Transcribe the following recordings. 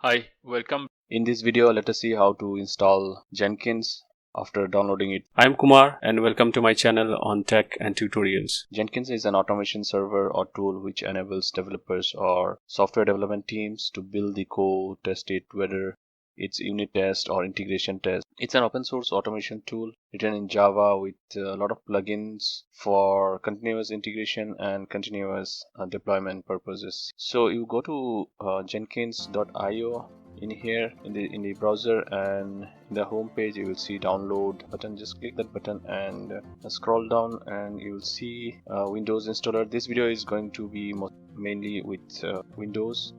Hi, welcome. In this video, let us see how to install Jenkins after downloading it. I'm Kumar and welcome to my channel on tech and tutorials. Jenkins is an automation server or tool which enables developers or software development teams to build the code, test it, whether it's unit test or integration test. It's an open source automation tool written in Java with a lot of plugins for continuous integration and continuous deployment purposes. So you go to jenkins.io in here in the browser, and in the home page you will see download button. Just click that button and scroll down and you will see Windows installer. This video is going to be mainly with Windows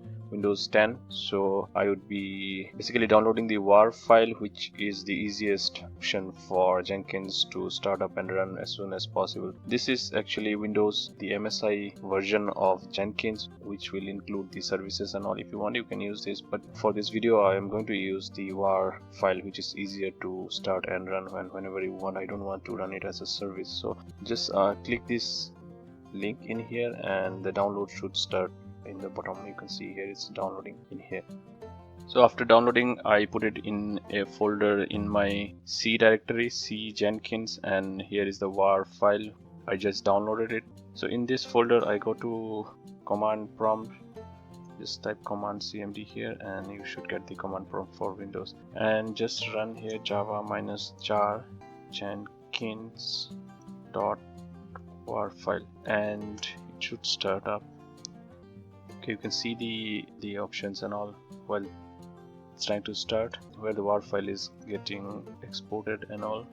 10, so I would be basically downloading the WAR file, which is the easiest option for Jenkins to start up and run as soon as possible. This is actually Windows, the MSI version of Jenkins, which will include the services and all. If you want, you can use this, but for this video I am going to use the WAR file, which is easier to start and run whenever you want. I don't want to run it as a service, so just click this link in here and the download should start. In the bottom you can see here it's downloading in here. So after downloading, I put it in a folder in my C directory, C Jenkins, and here is the WAR file. I just downloaded it. So in this folder I go to command prompt, just type command cmd here and you should get the command prompt for Windows, and just run here java -jar jenkins .war file and it should start up. Okay, you can see the options and all while it's trying to start, where the WAR file is getting exported and all.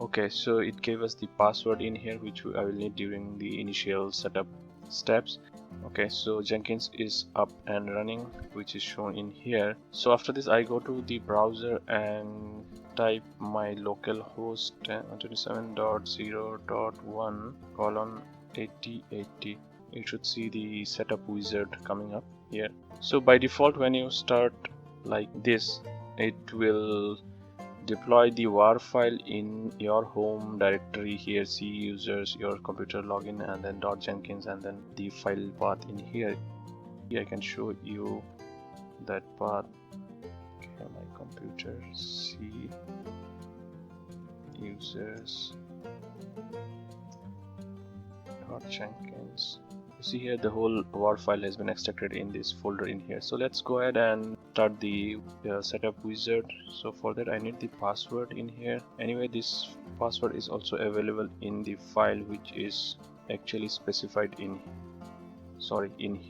Okay, so it gave us the password in here, which I will need during the initial setup steps. Okay, so Jenkins is up and running, which is shown in here. So after this I go to the browser and type my localhost 127.0.1:8080. You should see the setup wizard coming up here. So by default, when you start like this, it will deploy the WAR file in your home directory here, C users, your computer login, and then .jenkins, and then the file path in here. Here I can show you that path. Okay, my computer, C users .jenkins. See here the whole WAR file has been extracted in this folder in here. So let's go ahead and start the setup wizard. So for that I need the password in here. Anyway, this password is also available in the file, which is actually specified in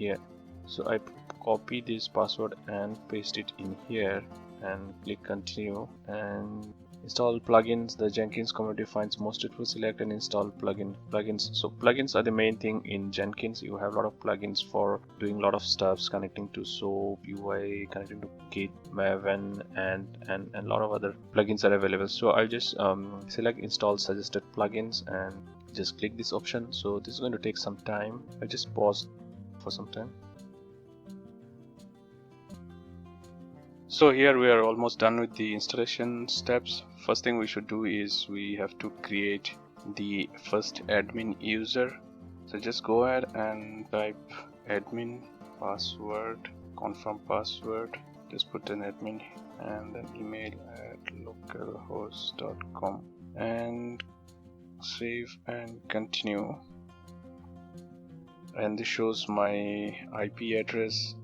here. So I copy this password and paste it in here and click continue and install plugins. The Jenkins community finds most useful. Select and install plugins. So plugins are the main thing in Jenkins. You have a lot of plugins for doing a lot of stuffs, connecting to SOAP, UI, connecting to Git, Maven, and a lot of other plugins are available. So I'll just select install suggested plugins and just click this option. So this is going to take some time. I'll just pause for some time. So here we are almost done with the installation steps. First thing we should do is we have to create the first admin user. So just go ahead and type admin password, confirm password, just put an admin and then email at localhost.com and save and continue. And this shows my IP address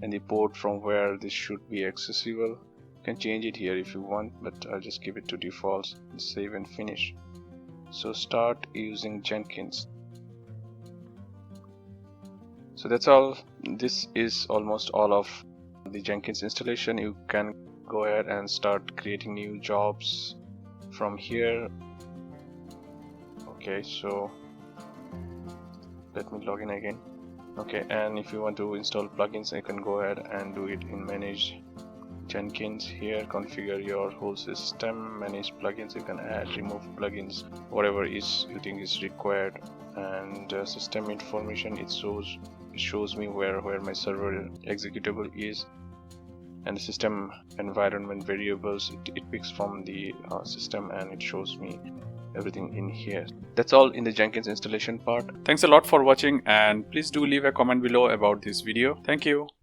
and the port from where this should be accessible. You can change it here if you want, but I'll just keep it to default. Save and finish. So start using Jenkins. So that's all. This is almost all of the Jenkins installation. You can go ahead and start creating new jobs from here. Okay, so let me log in again. Okay, and if you want to install plugins, you can go ahead and do it in manage Jenkins. Here configure your whole system, manage plugins. You can add, remove plugins, whatever is you think is required. And system information, it shows me where my server executable is, and the system environment variables, it picks from the system and it shows me everything in here. That's all in the Jenkins installation part. Thanks a lot for watching, and please do leave a comment below about this video. Thank you.